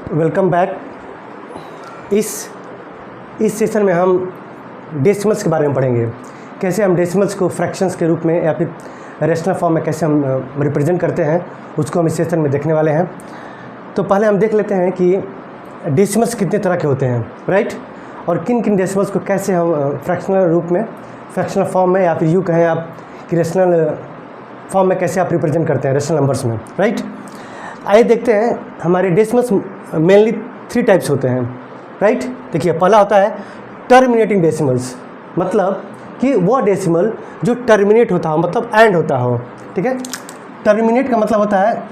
Welcome back. इस session में हम डेसिमल्स के बारे में पढ़ेंगे। कैसे हम डेसिमल्स को फ्रैक्शंस के रूप में या फिर रेशनल फॉर्म में कैसे हम रिप्रेजेंट करते हैं, उसको हम इस सेशन में देखने वाले हैं। तो पहले हम देख लेते हैं कि डेसिमल्स कितने तरह के होते हैं, राइट, और किन किन डेसिमल्स को कैसे हम फ्रैक्शनल रूप में, फ्रैक्शनल फॉर्म में, या फिर यूँ कहें आप कि रेशनल फॉर्म में कैसे आप रिप्रेजेंट करते हैं रेशनल नंबर्स में, राइट। आइए देखते हैं। हमारे डेसिमल्स मेनली 3 टाइप्स होते हैं, राइट। देखिए, पहला होता है टर्मिनेटिंग डेसिमल्स, मतलब कि वो डेसिमल जो टर्मिनेट होता हो, मतलब एंड होता हो, ठीक है। टर्मिनेट का मतलब होता है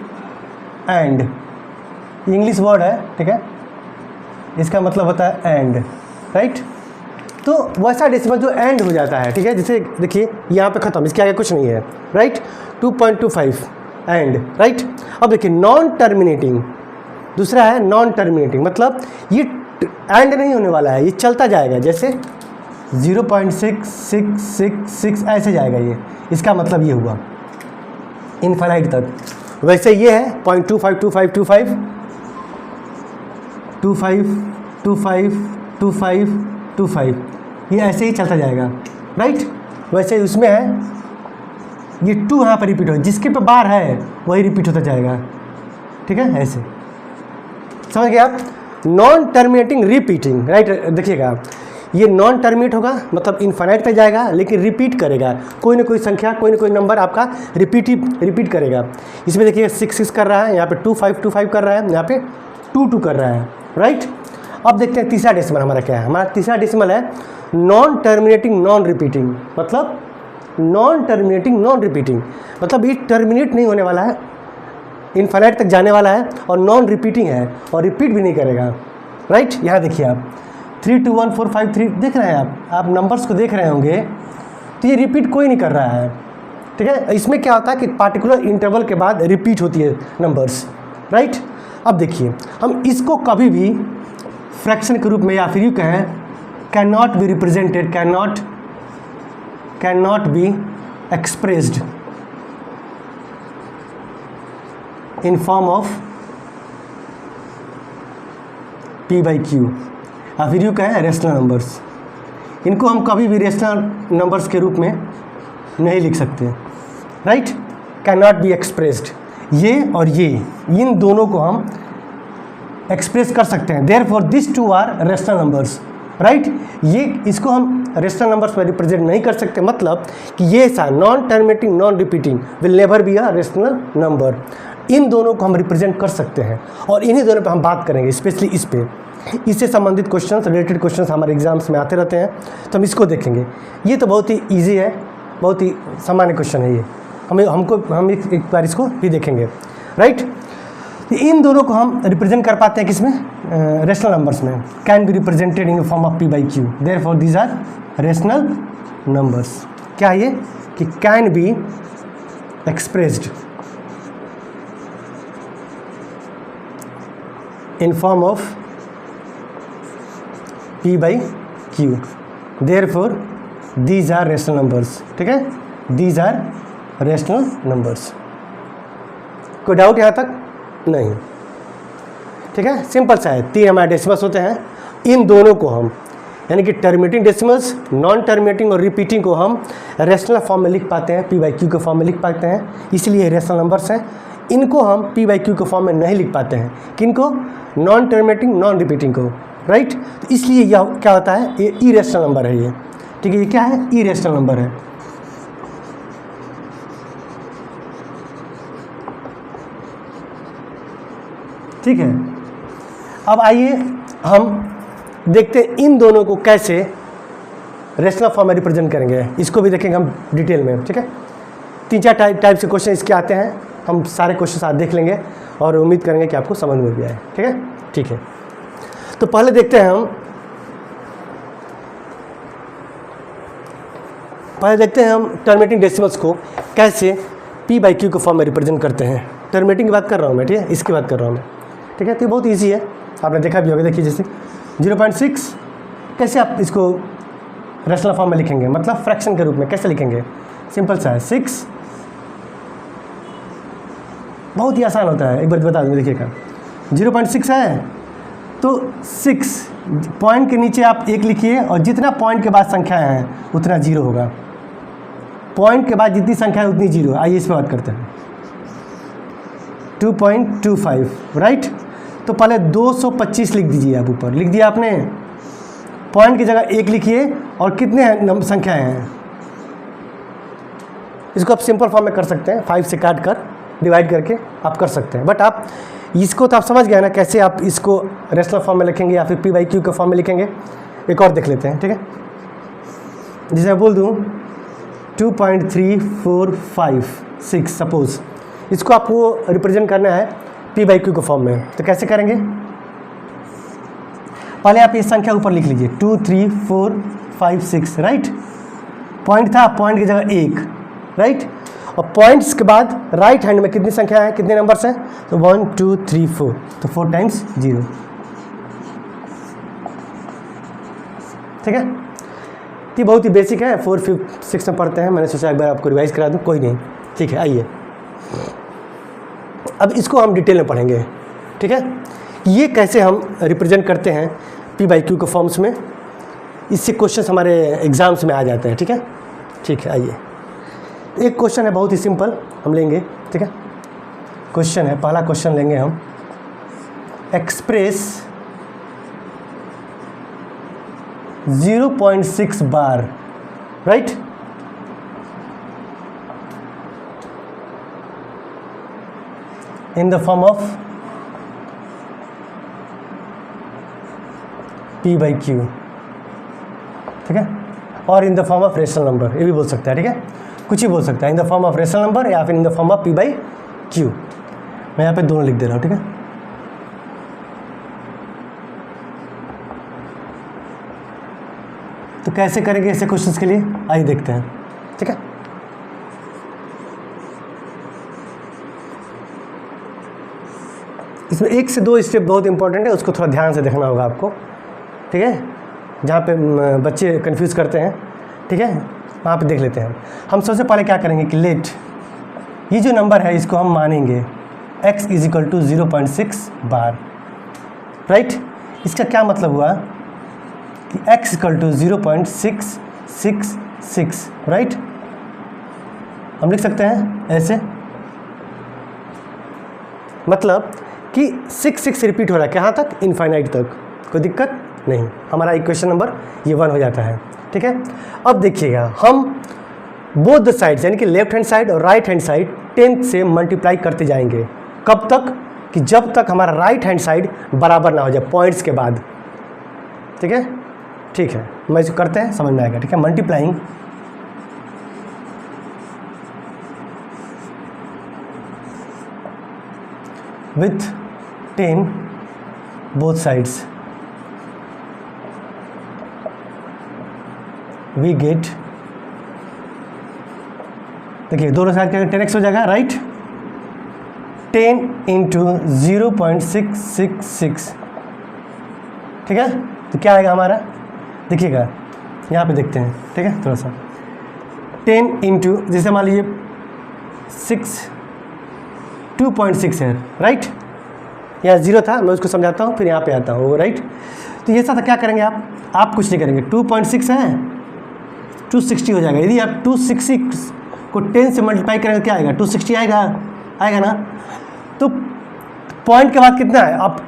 एंड, इंग्लिश वर्ड है, ठीक है, इसका मतलब होता है एंड, राइट। तो वैसा डेसिमल जो एंड हो जाता है, ठीक है, जैसे देखिए यहाँ पे ख़त्म, इसके आगे कुछ नहीं है, राइट। 2.25 and, right. अब देखिए नॉन टर्मिनेटिंग, दूसरा है नॉन टर्मिनेटिंग, मतलब ये एंड नहीं होने वाला है, ये चलता जाएगा, जैसे 0.6666 ऐसे जाएगा ये, इसका मतलब ये हुआ इनफाइनाइट तक। वैसे ये है 0.25 25 25 25 25 25 25, ये ऐसे ही चलता जाएगा, राइट। वैसे उसमें है ये 2 यहाँ पर रिपीट हो, जिसके पे बार है वही रिपीट होता जाएगा, ठीक है, ऐसे समझ गए आप। Non terminating repeating, right. देखिएगा, ये नॉन टर्मिनेट होगा, मतलब इनफाइनाइट तक जाएगा, लेकिन रिपीट करेगा, कोई ना कोई संख्या, कोई ना कोई नंबर आपका रिपीट करेगा। इसमें देखिए 6 कर रहा है, यहाँ पे 2 कर रहा है, यहाँ पे 2 कर रहा है, राइट। अब देखते हैं तीसरा डेसिमल हमारा क्या है। हमारा तीसरा डेसिमल है नॉन टर्मिनेटिंग नॉन रिपीटिंग, मतलब नॉन टर्मिनेटिंग नॉन रिपीटिंग, मतलब ये टर्मिनेट नहीं होने वाला है, इनफाइनाइट तक जाने वाला है, और नॉन रिपीटिंग है, और रिपीट भी नहीं करेगा, राइट। यहाँ देखिए आप 3 2 1 4 5 3 देख रहे हैं, आप नंबर्स को देख रहे होंगे, तो ये रिपीट कोई नहीं कर रहा है, ठीक है। इसमें क्या होता है कि पार्टिकुलर इंटरवल के बाद रिपीट होती है नंबर्स, राइट। अब देखिए, हम इसको कभी भी फ्रैक्शन के रूप में, या फिर यूँ कहें can not be represented, can not be expressed in form of P/Q, या फिर यूँ कहें रेशनल नंबर्स। इनको हम कभी भी रेशनल नंबर्स के रूप में नहीं लिख सकते, right. Can not be expressed, ये और ये, इन दोनों को हम एक्सप्रेस कर सकते हैं, therefore 2 are rational numbers, right. ये इसको हम रेशनल नंबर्स में रिप्रेजेंट नहीं कर सकते, मतलब कि ये सा non terminating non repeating will never be a rational number. इन दोनों को हम रिप्रेजेंट कर सकते हैं, और इन्हीं दोनों पे हम बात करेंगे, स्पेशली इस पे, इससे संबंधित क्वेश्चंस, रिलेटेड क्वेश्चंस हमारे एग्जाम्स में आते रहते हैं, तो हम इसको देखेंगे। ये तो बहुत ही ईजी है, बहुत ही सामान्य क्वेश्चन है ये, हम एक बार इसको भी देखेंगे, राइट। इन दोनों को हम रिप्रेजेंट कर पाते हैं किसमें, रेशनल नंबर्स में। Can be represented in the form of P/Q, therefore these are rational numbers. क्या ये कि can be expressed in form of P/Q, therefore these are rational numbers, ठीक है, दीज आर रेशनल नंबर्स। कोई doubt यहाँ तक? नहीं, ठीक है, सिंपल सा है। 3 हमारे डेसिमल्स होते हैं, इन दोनों को हम, यानी कि टर्मिनेटिंग डेसिमल्स, नॉन टर्मिनेटिंग और रिपीटिंग को हम रेशनल फॉर्म में लिख पाते हैं, P/Q के फॉर्म में लिख पाते हैं, इसलिए रेशनल नंबर्स हैं। इनको हम P/Q के फॉर्म में नहीं लिख पाते हैं, किनको, नॉन टर्मिनेटिंग नॉन रिपीटिंग को, राइट। तो इसलिए यह क्या होता है, ये इरेशनल नंबर है, ये, ठीक है, ये क्या है, इरेशनल नंबर है। ठीक है। अब आइए हम देखते हैं इन दोनों को कैसे रेशनल फॉर्म में रिप्रेजेंट करेंगे, इसको भी देखेंगे हम डिटेल में, ठीक है। 3-4 टाइप के क्वेश्चन इसके आते हैं, हम सारे क्वेश्चन आज देख लेंगे, और उम्मीद करेंगे कि आपको समझ में भी आए, ठीक है, ठीक है। तो पहले देखते हैं हम टर्मिनेटिंग डेसिमल्स को कैसे P/Q के फॉर्म में रिप्रेजेंट करते हैं। टर्मिनेटिंग की बात कर रहा हूँ मैं, ठीक है, इसकी बात कर रहा हूँ मैं, ठीक है। तो ये बहुत ईजी है, आपने देखा भी होगा। देखिए जैसे 0.6, कैसे आप इसको रेशनल फॉर्म में लिखेंगे, मतलब फ्रैक्शन के रूप में कैसे लिखेंगे, सिंपल सा है, 6 बहुत ही आसान होता है, एक बार बता दूँ। देखिएगा 0.6 है तो 6 पॉइंट के नीचे आप 1 लिखिए और जितना पॉइंट के बाद संख्याएं हैं उतना 0 होगा। पॉइंट के बाद जितनी संख्या है उतनी 0। आइए इस पर बात करते हैं। 2.25 राइट। तो पहले 225 लिख दीजिए आप, ऊपर लिख दिया आपने, पॉइंट की जगह 1 लिखिए और कितने संख्याएं हैं। इसको आप सिंपल फॉर्म में कर सकते हैं, 5 से काट कर डिवाइड करके आप कर सकते हैं, बट आप इसको तो आप समझ गए ना कैसे आप इसको रेशनल फॉर्म में लिखेंगे या फिर p/q के फॉर्म में लिखेंगे। एक और देख लेते हैं, ठीक है। जैसे मैं बोल दूँ 2.3456 सपोज, इसको आपको रिप्रेजेंट करना है p/q के फॉर्म में, तो कैसे करेंगे? पहले आप ये संख्या ऊपर लिख लीजिए 23456 राइट। पॉइंट था, पॉइंट की जगह 1 राइट, और पॉइंट्स के बाद राइट हैंड में कितनी संख्या है, कितने नंबर्स हैं? तो 1 2 3 4, तो 4 टाइम्स 0, ठीक है। ये बहुत ही बेसिक है, 4 5 6 में पढ़ते हैं, मैंने सोचा एक बार आपको रिवाइज करा दूँ, कोई नहीं, ठीक है। आइए अब इसको हम डिटेल में पढ़ेंगे, ठीक है। ये कैसे हम रिप्रेजेंट करते हैं p/q के फॉर्म्स में, इससे क्वेश्चन हमारे एग्जाम्स में आ जाते हैं, ठीक है। ठीक है, आइए एक क्वेश्चन है बहुत ही सिंपल, हम लेंगे, ठीक है। क्वेश्चन है, पहला क्वेश्चन लेंगे हम, express 0.6 bar right, in the form of p/q, ठीक है, और इन the form of rational number, ये भी बोल सकता है, ठीक है, कुछ ही बोल सकता है, इन the form of rational number या फिर इन द फॉर्म ऑफ p/q। मैं यहाँ पे दोनों लिख दे रहा हूँ, ठीक है। तो कैसे करेंगे ऐसे क्वेश्चंस के लिए, आइए देखते हैं, ठीक है। इसमें 1 से 2 स्टेप बहुत इंपॉर्टेंट है, उसको थोड़ा ध्यान से देखना होगा आपको, ठीक है। जहाँ पे बच्चे कंफ्यूज करते हैं, ठीक है, वहाँ पे देख लेते हैं। हम सबसे पहले क्या करेंगे कि लेट ये जो नंबर है इसको हम मानेंगे x = 0.6 बार राइट। इसका क्या मतलब हुआ कि x = 0.666 राइट। हम लिख सकते हैं ऐसे, मतलब कि 6 रिपीट हो रहा है, कहाँ तक? इनफाइनाइट तक, कोई दिक्कत नहीं। हमारा इक्वेशन नंबर ये 1 हो जाता है, ठीक है। अब देखिएगा, हम बोथ द साइड्स यानी कि लेफ्ट हैंड साइड और राइट हैंड साइड 10 से मल्टीप्लाई करते जाएंगे। कब तक? कि जब तक हमारा राइट हैंड साइड बराबर ना हो जाए पॉइंट्स के बाद, ठीक है। ठीक है, मैं इसको करते हैं, समझ में आएगा, ठीक है। Multiplying with 10 both sides we get, देखिए दोनों साइड का 10x हो जाएगा राइट। 10 × 0.666, ठीक है। तो क्या आएगा हमारा, देखिएगा यहाँ पे देखते हैं, ठीक है, थोड़ा सा 10 × जैसे मान लीजिए 2.6 है राइट, यहाँ 0 था, मैं उसको समझाता हूँ फिर यहाँ पे आता हूँ राइट। तो ये सब क्या करेंगे आप कुछ नहीं करेंगे, 2.6 है 260 हो जाएगा। यदि आप 266 को 10 से मल्टीप्लाई करेंगे क्या आएगा? 260 आएगा ना। तो पॉइंट के बाद कितना है, आप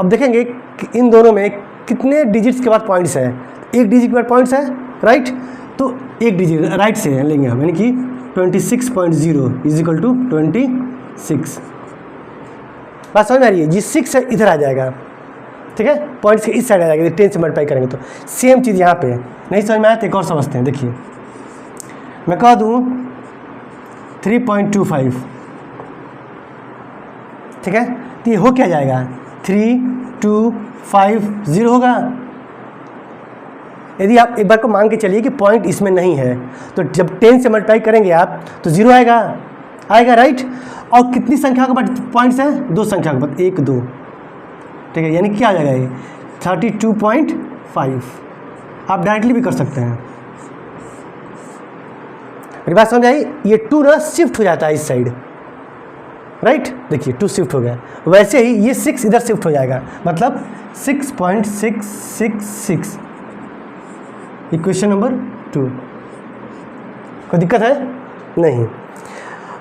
देखेंगे कि इन दोनों में कितने डिजिट्स के बाद पॉइंट्स है। एक डिजिट के बाद पॉइंट्स है राइट, तो एक डिजिट राइट से लेंगे हम, यानी कि 26.0 = 26। बात समझ में आ रही है? जी 6 है इधर आ जाएगा, ठीक है, पॉइंट्स के इस साइड आ जाएगा, 10 से मल्टीप्लाई करेंगे तो सेम चीज़ यहाँ पे नहीं समझ में आया तो एक और समझते हैं। देखिए मैं कह दूँ 3.25, ठीक है, तो ये हो क्या जाएगा 3250 होगा। यदि आप एक बार को मान के चलिए कि पॉइंट इसमें नहीं है तो जब 10 से मल्टीप्लाई करेंगे आप तो 0 आएगा राइट। और कितनी संख्या के बाद पॉइंट्स हैं? 2 संख्या के बाद, 1 2, ठीक है, यानी क्या आ जाएगा ये 32.5। आप डायरेक्टली भी कर सकते हैं। मेरी बात समझ आई? ये 2 ना शिफ्ट हो जाता है इस साइड राइट, देखिए 2 शिफ्ट हो गया। वैसे ही ये 6 इधर शिफ्ट हो जाएगा, मतलब 6.666 इक्वेशन नंबर 2। कोई दिक्कत है? नहीं।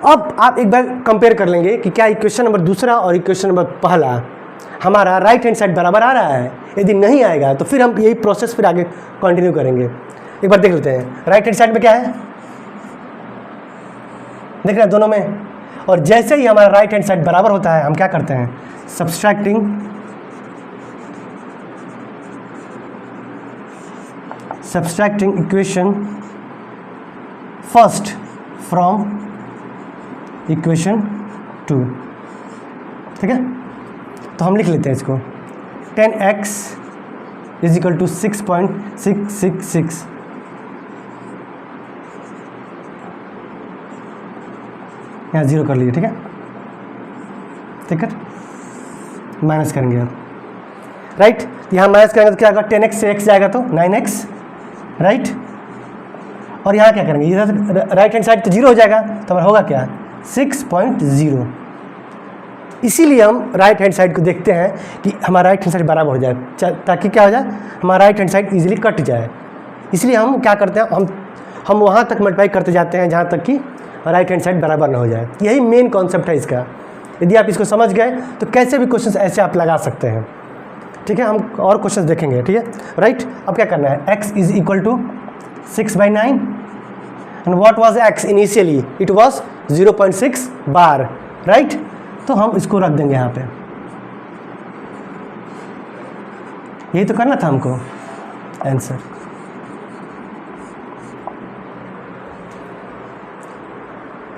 अब आप एक बार कंपेयर कर लेंगे कि क्या इक्वेशन नंबर दूसरा और इक्वेशन नंबर पहला हमारा राइट हैंड साइड बराबर आ रहा है। यदि नहीं आएगा तो फिर हम यही प्रोसेस फिर आगे कंटिन्यू करेंगे। एक बार देख लेते हैं राइट हैंड साइड में क्या है, देख रहे हैं दोनों में। और जैसे ही हमारा राइट हैंड साइड बराबर होता है हम क्या करते हैं, subtracting equation first from equation 2। ठीक है, तो हम लिख लेते हैं इसको 10x इज इक्वल टू 6.666। यहाँ 0 कर लीजिए। ठीक है, ठीक है, माइनस करेंगे अब, राइट। यहाँ माइनस करेंगे तो क्या होगा, 10x से x जाएगा तो 9x, राइट। और यहाँ क्या करेंगे, इधर राइट हैंड साइड तो 0 हो जाएगा, तो हमारा होगा क्या 6.0। इसीलिए हम राइट हैंड साइड को देखते हैं कि हमारा राइट हैंड साइड बराबर हो जाए, ताकि क्या हो जाए, हमारा right hand side easily cut जाए। इसलिए हम क्या करते हैं, हम वहाँ तक मल्टीप्लाई करते जाते हैं जहाँ तक कि राइट हैंड साइड बराबर ना हो जाए। यही मेन कॉन्सेप्ट है इसका। यदि आप इसको समझ गए तो कैसे भी क्वेश्चन ऐसे आप लगा सकते हैं। ठीक है, हम और क्वेश्चन देखेंगे। ठीक है, राइट। अब क्या करना है, x is equal to 6/9 and what was x initially, it was 0.6 bar, right. तो हम इसको रख देंगे यहाँ पे। यही तो करना था हमको आंसर।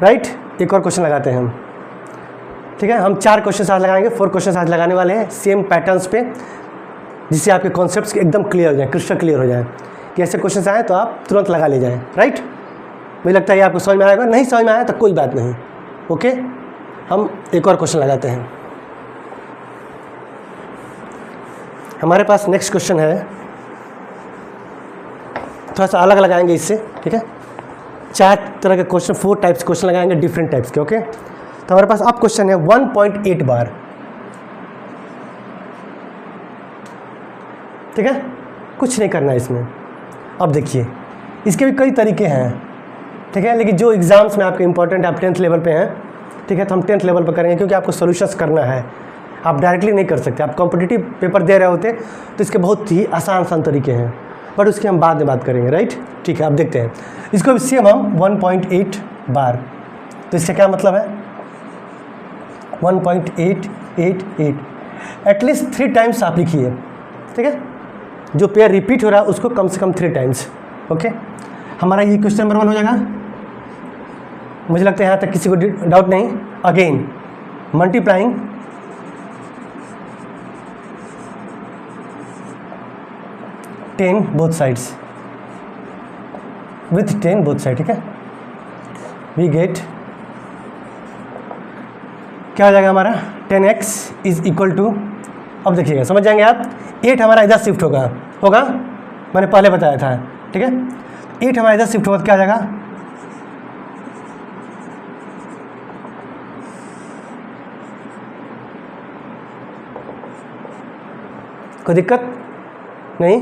राइट, एक और क्वेश्चन लगाते हैं हम। ठीक है, हम 4 क्वेश्चन आज लगाएंगे, 4 क्वेश्चन आज लगाने वाले हैं सेम पैटर्न्स पे, जिससे आपके कॉन्सेप्ट्स एकदम क्लियर हो जाए, क्रिस्टल क्लियर हो जाए। कि ऐसे क्वेश्चन आए तो आप तुरंत लगा ले जाएं, राइट। मुझे लगता है ये आपको समझ में आएगा, नहीं समझ में आया तो कोई बात नहीं, ओके। हम एक और क्वेश्चन लगाते हैं। हमारे पास नेक्स्ट क्वेश्चन है, थोड़ा सा अलग लगाएंगे इससे। ठीक है, 4 तरह के क्वेश्चन, 4 टाइप्स क्वेश्चन लगाएंगे, डिफरेंट टाइप्स के, ओके। तो हमारे पास अब क्वेश्चन है 1.8 बार। ठीक है, कुछ नहीं करना है इसमें। अब देखिए, इसके भी कई तरीके हैं। ठीक है, लेकिन जो एग्जाम्स में आपके इंपॉर्टेंट, आप 10th लेवल पे हैं, ठीक है, तो हम 10th लेवल पर करेंगे, क्योंकि आपको सॉल्यूशंस करना है। आप डायरेक्टली नहीं कर सकते। आप कॉम्पिटिटिव पेपर दे रहे होते तो इसके बहुत ही आसान तरीके हैं, बट उसकी हम बाद में बात करेंगे, राइट। ठीक है, अब देखते हैं इसको भी सेम हम 1.8 बार। तो इसका क्या मतलब है, 1.888 एटलीस्ट 3 टाइम्स आप लिखिए। ठीक है, जो पेयर रिपीट हो रहा है उसको कम से कम 3 टाइम्स, ओके। हमारा ये क्वेश्चन नंबर 1 हो जाएगा। मुझे लगता है यहाँ तक किसी को डाउट नहीं। Again multiplying 10 both sides with 10 both side. ठीक है, वी गेट, क्या हो जाएगा हमारा, 10x इज इक्वल टू, अब देखिएगा समझ जाएंगे आप, 8 हमारा इधर शिफ्ट होगा, मैंने पहले बताया था। ठीक है, 8 हमारा इधर शिफ्ट होगा तो क्या आ जाएगा, कोई दिक्कत नहीं।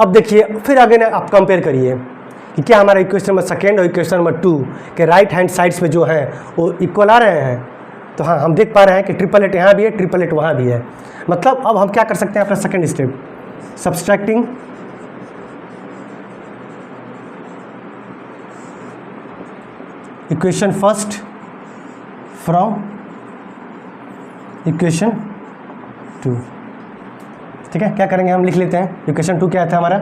अब देखिए फिर आगे ना आप कंपेयर करिए कि क्या हमारा इक्वेशन नंबर 2 और इक्वेशन नंबर 2 के राइट हैंड साइड्स पे जो है वो इक्वल आ रहे हैं। तो हाँ, हम देख पा रहे हैं कि 888 यहाँ भी है, 888 वहाँ भी है। मतलब अब हम क्या कर सकते हैं, अपना second step, subtracting equation first from equation 2। ठीक है, क्या करेंगे, हम लिख लेते हैं इक्वेशन 2 क्या था हमारा,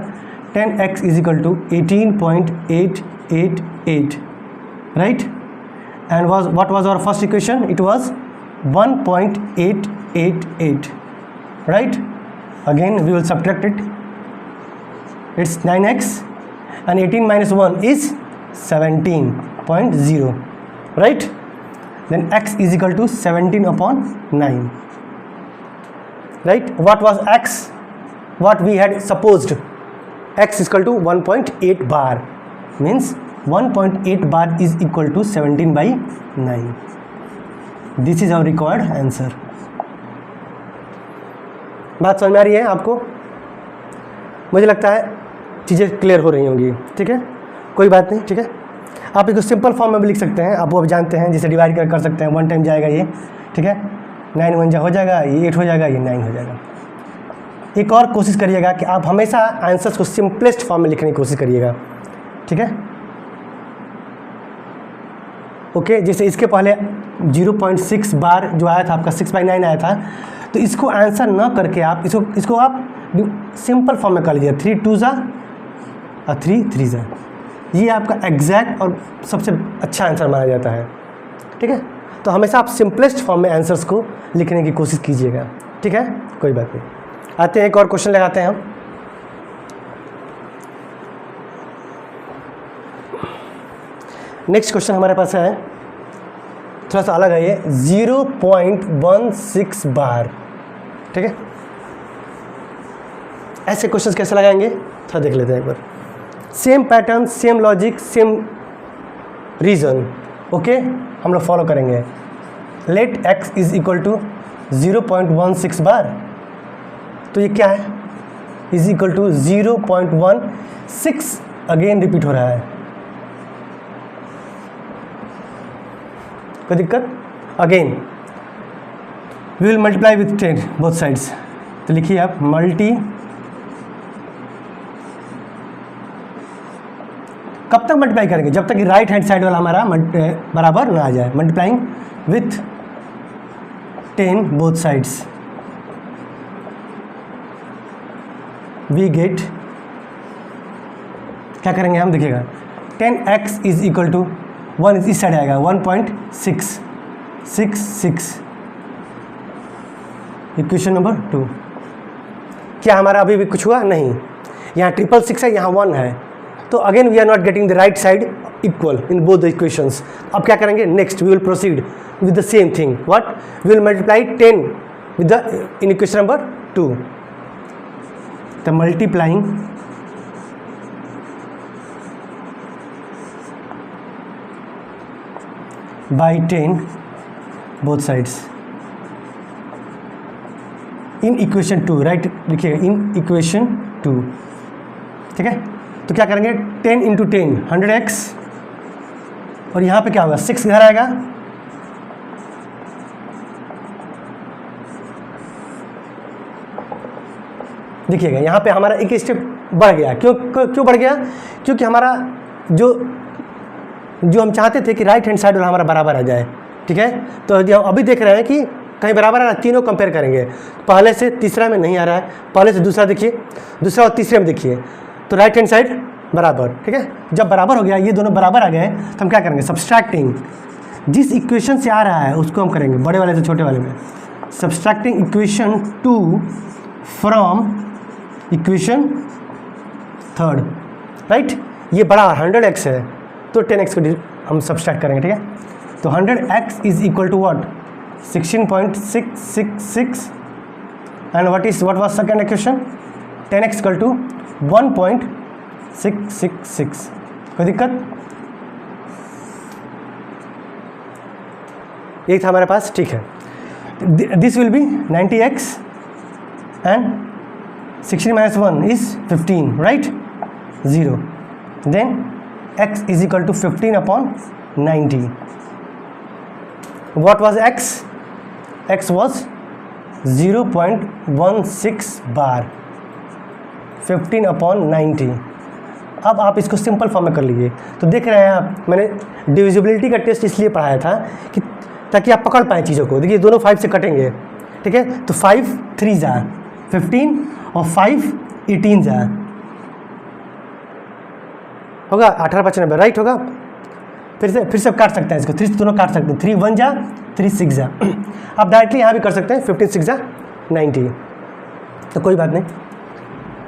10x is equal to 18.888, right. And what was our first equation, it was 1.888, right. Again we will subtract it, it's 9x and 18 minus 1 is 17.0, right. Then x is equal to 17/9, right. What was x, what we had supposed, x is equal to 1.8 bar, means 1.8 bar is equal to 17/9. This is our required answer. बात समझ में आ रही है आपको? मुझे लगता है चीज़ें क्लियर हो रही होंगी, ठीक है, कोई बात नहीं, ठीक है। आप इसको सिंपल फॉर्म में भी लिख सकते हैं, आप वो अब जानते हैं, जिसे डिवाइड कर सकते हैं, 1 टाइम जाएगा ये, ठीक है, 9 1 जा हो जाएगा, ये 8 हो जाएगा, ये 9 हो जाएगा। एक और कोशिश करिएगा कि आप हमेशा आंसर्स को सिंपलेस्ट फॉर्म में लिखने की कोशिश करिएगा, ठीक है, ओके। जैसे इसके पहले 0.6 बार जो आया था आपका 6/9 आया था, तो इसको आंसर न करके आप इसको आप सिंपल फॉर्म में कर लीजिए, 3 2 जा और 3 3 जा। ये आपका एग्जैक्ट और सबसे अच्छा आंसर माना जाता है, ठीक है। तो हमेशा आप सिंपलेस्ट फॉर्म में आंसर्स को लिखने की कोशिश कीजिएगा, ठीक है, कोई बात नहीं। आते हैं एक और क्वेश्चन लगाते हैं हम। नेक्स्ट क्वेश्चन हमारे पास है, थोड़ा सा अलग है ये, 0.16 बार, ठीक है। ऐसे क्वेश्चंस कैसे लगाएंगे थोड़ा देख लेते हैं एक बार। Same pattern, same logic, same reason, okay, हम लोग फॉलो करेंगे। Let x is equal to 0.16 bar, तो ये क्या है, is equal to 0.16 again repeat हो रहा है, कोई दिक्कत? Again we will multiply with 10 both sides, तो लिखिए आप मल्टी, कब तक मल्टीप्लाई करेंगे? जब तक कि राइट हैंड साइड वाला हमारा बराबर ना आ जाए। Multiplying with 10 both sides, we get, क्या करेंगे हम, देखिएगा 10x इज इक्वल टू 1 इस साइड आएगा 1.666, इक्वेशन नंबर 2। क्या हमारा अभी भी कुछ हुआ? नहीं, यहाँ 666 है, यहाँ 1 है, तो again we are not getting the right side equal in both the equations. अब क्या करेंगे? Next we will proceed with the same thing, what, we will multiply 10 with the in equation number 2, the multiplying by 10 both sides in equation 2, right, लिखिएगा in equation 2, ठीक है। तो क्या करेंगे? 10 into 10 100x, और यहाँ पे क्या होगा, 6 इधर आएगा, देखिएगा यहाँ पे हमारा एक स्टेप बढ़ गया। क्यों बढ़ गया? क्योंकि हमारा जो हम चाहते थे कि राइट हैंड साइड वाला हमारा बराबर आ जाए, ठीक है। तो हम अभी देख रहे हैं कि कहीं बराबर आ रहा है, तीनों कंपेयर करेंगे, पहले से तीसरा में नहीं आ रहा है, पहले से दूसरा देखिए, दूसरा और तीसरे में देखिए, तो राइट हैंड साइड बराबर, ठीक है। जब बराबर हो गया, ये दोनों बराबर आ गए, तो हम क्या करेंगे? सब्सट्रैक्टिंग, जिस इक्वेशन से आ रहा है उसको हम करेंगे बड़े वाले से छोटे वाले में, subtracting equation 2 from equation 3, right. ये बड़ा 100x है, तो 10x को हम सब्सट्रैक्ट करेंगे, ठीक है। तो 100x is equal to what, 16.666, and what was second equation, 10x equal to 1.666। कोई दिक्कत? यही था हमारे पास, ठीक है। This will be 90x and 16 minus 1 is 15, right? 0. Then x is equal to 15 upon 90. What was x? X was 0.16 bar, 15 upon 90. अब आप इसको सिंपल फॉर्म में कर लीजिए। तो देख रहे हैं आप, मैंने डिविजिबिलिटी का टेस्ट इसलिए पढ़ाया था कि ताकि आप पकड़ पाएँ चीज़ों को। देखिए दोनों 5 से कटेंगे, ठीक है। तो 5 3 जा 15 और 5 18 जा होगा 18×5 राइट होगा। फिर से काट सकते हैं इसको, 3 से दोनों काट सकते हैं, 3 1 जा 3 6 जा। आप डायरेक्टली यहाँ भी कर सकते हैं, 15 6 जा 90, तो कोई बात नहीं।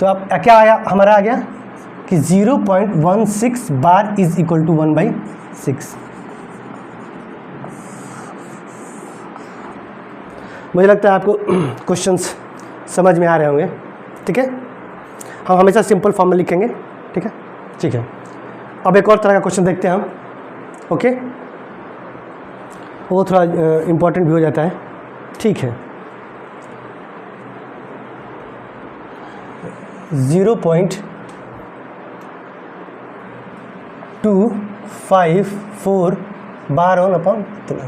तो अब क्या आया हमारा, आ गया कि 0.16 बार इज इक्वल टू 1/6। मुझे लगता है आपको क्वेश्चंस समझ में आ रहे होंगे, ठीक है। हम हमेशा सिंपल फॉर्म में लिखेंगे, ठीक है, ठीक है। अब एक और तरह का क्वेश्चन देखते हैं हम, ओके। वो थोड़ा इम्पोर्टेंट भी हो जाता है, ठीक है। 0.254 बार ऑन अपॉन 3।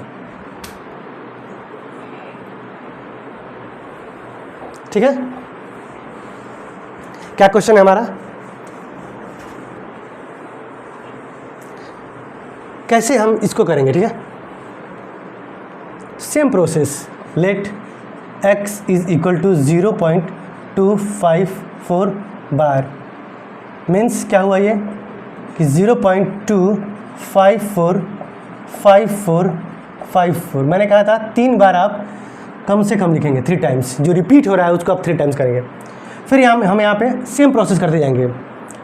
ठीक है, क्या क्वेश्चन है हमारा? कैसे हम इसको करेंगे? ठीक है, same process, let x is equal to 0.254 bar, means क्या हुआ ये कि 0.2545454। मैंने कहा था 3 बार आप कम से कम लिखेंगे, 3 टाइम्स, जो रिपीट हो रहा है उसको आप 3 टाइम्स करेंगे। फिर हम यहाँ पे सेम प्रोसेस करते जाएंगे।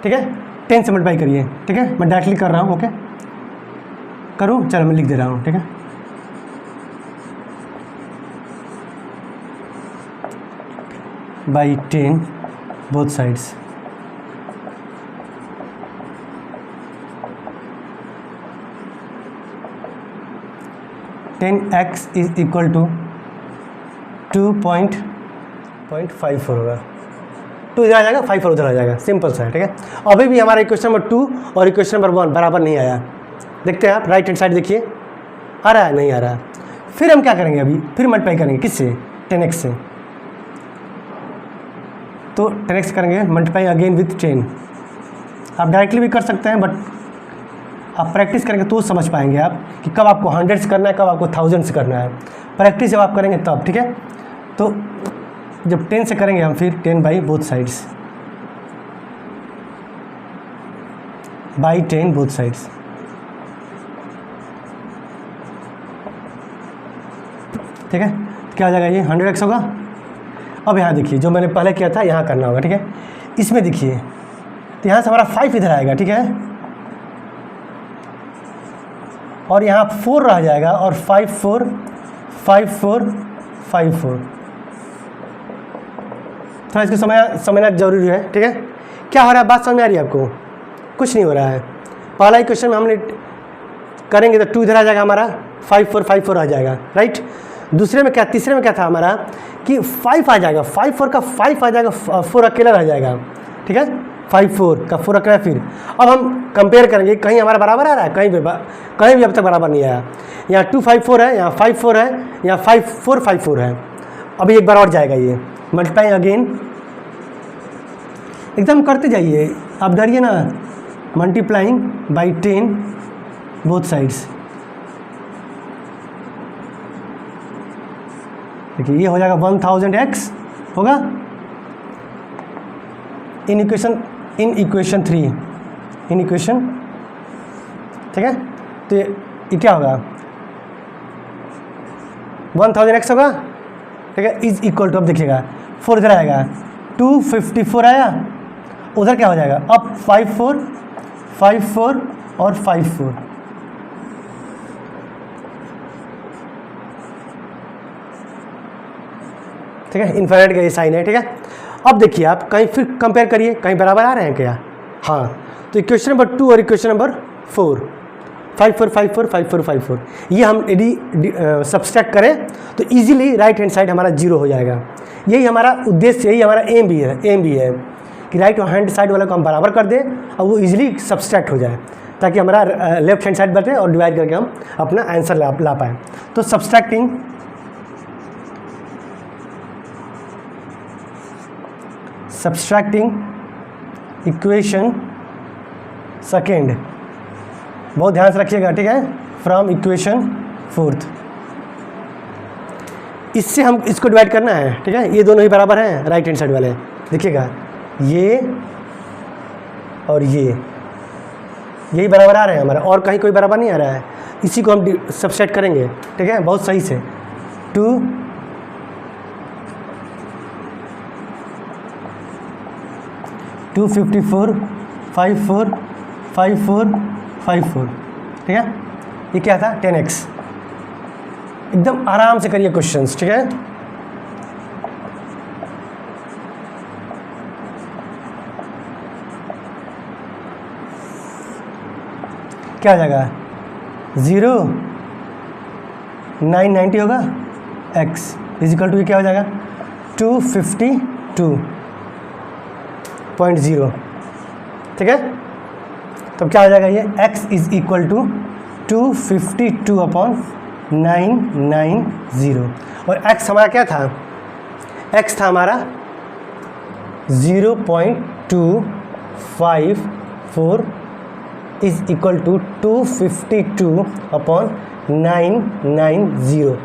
ठीक है, 10 से मल्टीप्लाई करिए। ठीक है, मैं डायरेक्टली कर रहा हूँ। ओके, करूँ? चलो मैं लिख दे रहा हूँ। ठीक है, by 10 both sides. x is equal to 2.54 होगा। 2 इधर आ जाएगा, 54 उधर आ जाएगा, सिंपल सा है। ठीक है, अभी भी हमारा इक्वेशन नंबर 2 और इक्वेशन नंबर 1 बराबर नहीं आया। देखते हैं आप, राइट हैंड साइड देखिए, आ रहा है? नहीं आ रहा है। फिर हम क्या करेंगे? अभी फिर मल्टीप्लाई करेंगे, किससे? 10x से। तो 10x करेंगे, मल्टीप्लाई अगेन विथ 10। आप डायरेक्टली भी कर सकते हैं, बट आप प्रैक्टिस करेंगे तो समझ पाएंगे आप कि कब आपको 100 से करना है, कब आपको 1000 से करना है। प्रैक्टिस जब आप करेंगे तब। ठीक है, तो जब 10 से करेंगे हम, फिर 10 by both sides, by 10 both sides. ठीक है, क्या हो जाएगा? ये 100x होगा। अब यहाँ देखिए, जो मैंने पहले किया था यहाँ करना होगा। ठीक है, इसमें देखिए, तो यहाँ से हमारा 5 इधर आएगा। ठीक है, और यहाँ 4 रह जाएगा, और 5 4 5 4 5 4। थोड़ा इसको समझना जरूरी है। ठीक है, क्या हो रहा है? बात समझ में आ रही है आपको? कुछ नहीं हो रहा है। पहला इक्वेशन में हमने करेंगे तो 2 इधर आ जाएगा हमारा, 5 4 5 4 आ जाएगा, राइट। दूसरे में क्या, तीसरे में क्या था हमारा कि 5 आ जाएगा, 5 4 का 5 आ जाएगा, 4 अकेला रह जाएगा। ठीक है, 5 4 का 4 अकेला। फिर अब हम कंपेयर करेंगे, कहीं हमारा बराबर आ रहा है? कहीं भी अब तक बराबर नहीं आया। यहाँ 2 5 4 है, यहाँ 5 4 है, यहाँ 5 4 5 4 है। अभी एक बार और जाएगा ये, मल्टीप्लाई अगेन, एकदम करते जाइए, आप डरिए ना। Multiplying by 10 both sides. देखिए, ये हो जाएगा 1000x होगा इन इक्वेशन 3, इन इक्वेशन। ठीक है, तो ये क्या होगा? 1000x होगा। ठीक है, इज इक्वल टू, अब देखिएगा 4 इधर आएगा, 254 आया, उधर क्या हो जाएगा? अब 5 4 5 4 और 5 4। ठीक है, इन्फिनिट का ये साइन है। ठीक है, अब देखिए आप कहीं फिर कंपेयर करिए, कहीं बराबर आ रहे हैं क्या? हाँ, तो इक्वेशन नंबर 2 और इक्वेशन नंबर 4, 5 4 5 4 5 4 5 4, ये हम यदि सब्सट्रैक्ट करें तो इजीली राइट हैंड साइड हमारा 0 हो जाएगा। यही हमारा उद्देश्य, यही हमारा एम भी है कि राइट हैंड साइड वाले को हम बराबर कर दें और वो इजीली सब्सट्रैक्ट हो जाए, ताकि हमारा लेफ्ट हैंड साइड बचे और डिवाइड करके हम अपना आंसर ला पाएँ। तो सब्सट्रैक्टिंग इक्वेशन सेकेंड, बहुत ध्यान से रखिएगा। ठीक है, फ्रॉम इक्वेशन 4th, इससे हम इसको डिवाइड करना है। ठीक है, ये दोनों ही बराबर हैं राइट हैंड साइड वाले। देखिएगा, ये और यही बराबर आ रहे हैं हमारा, और कहीं कोई बराबर नहीं आ रहा है। इसी को हम सब्सट्रैक्ट करेंगे। ठीक है, बहुत सही से। 254 5 4 5 4 5 4। ठीक है, ये क्या था? 10x। एकदम आराम से करिए क्वेश्चंस। ठीक है, क्या आ जाएगा? 0 990 होगा। x इज इक्वल टू, ये क्या हो जाएगा? 252। 0.0, ठीक है। तब क्या हो जाएगा ये x इज इक्वल टू 252/990 और x हमारा क्या था, x था हमारा 0.254 इज इक्वल टू 252/990।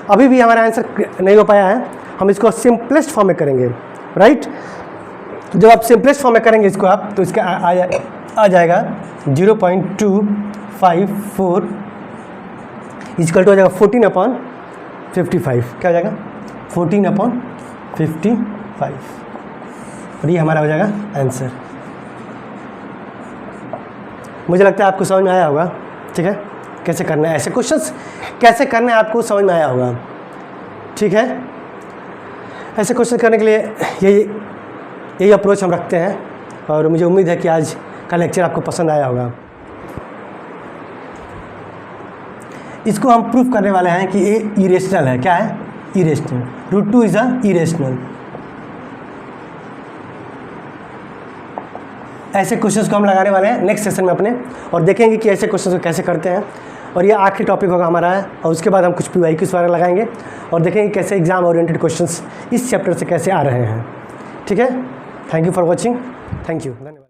अभी भी हमारा आंसर नहीं हो पाया है, हम इसको सिंपलेस्ट फॉर्म में करेंगे, राइट। तो जब आप सिंपलेस्ट फॉर्म में करेंगे इसको आप, तो इसका आ जाएगा 0.254 इक्वल टू हो जाएगा 14/55। क्या हो जाएगा 14/55 और ये हमारा हो जाएगा आंसर। मुझे लगता है आपको समझ में आया होगा, ठीक है, कैसे करना है ऐसे क्वेश्चंस, कैसे करना है आपको समझ में आया होगा, ठीक है। ऐसे क्वेश्चन करने के लिए यही अप्रोच हम रखते हैं और मुझे उम्मीद है कि आज का लेक्चर आपको पसंद आया होगा। इसको हम प्रूफ करने वाले हैं कि ये इरेशनल है। क्या है? इरेशनल। √2 is a irrational. ऐसे क्वेश्चंस को हम लगाने वाले हैं नेक्स्ट सेशन में अपने, और देखेंगे कि ऐसे क्वेश्चंस को कैसे करते हैं। और ये आखिरी टॉपिक होगा हमारा, और उसके बाद हम कुछ PYQs वगैरह लगाएंगे और देखेंगे कैसे एग्जाम ओरिएंटेड क्वेश्चंस इस चैप्टर से कैसे आ रहे हैं, ठीक है। Thank you for watching, thank you, धन्यवाद।